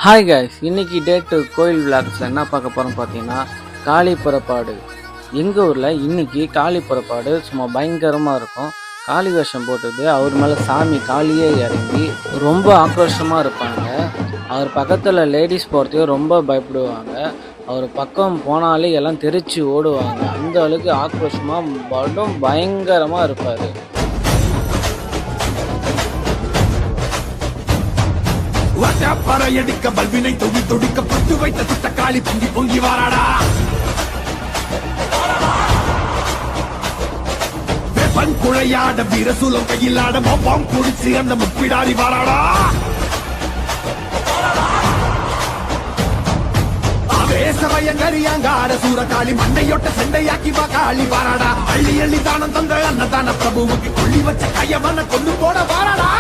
Hi guys, இன்னைக்கு date கோயில் விளாக்ஸில் என்ன பார்க்க போகிறோம் பார்த்தீங்கன்னா, காளி புறப்பாடு. எங்கள் ஊரில் இன்னைக்கு காளி புறப்பாடு சும்மா பயங்கரமாக இருக்கும். காளி வேஷம் போட்டது அவர் மேலே சாமி காளியே இறங்கி ரொம்ப ஆக்ரோஷமாக இருப்பாங்க. அவர் பக்கத்தில் லேடிஸ் போகிறதுக்கே ரொம்ப பயப்படுவாங்க. அவர் பக்கம் போனாலே எல்லாம் தெரிச்சு ஓடுவாங்க. அந்த அளவுக்கு ஆக்ரோஷமாக படும் பயங்கரமாக இருப்பார். பறையடிக்க பல்வினை தொகி தொடிக்க பட்டு வைத்த திட்ட காளி பொங்கி பொங்கி வாராடா. வெப்பன் குழையாட வீரசூலம் கையிலாட மொப்பம் குடிச்சு அந்த முப்பிடாரி வாராடா. ஆவேசமயங்கரியாங்காட சூரகாளி மண்டையொட்ட செண்டையாக்கி காளி வாராடா. அள்ளி அள்ளி தானம் தந்த அன்னதான பிரபுவுக்கு கொள்ளி வச்ச கையவன கொண்டு போட வாராடா.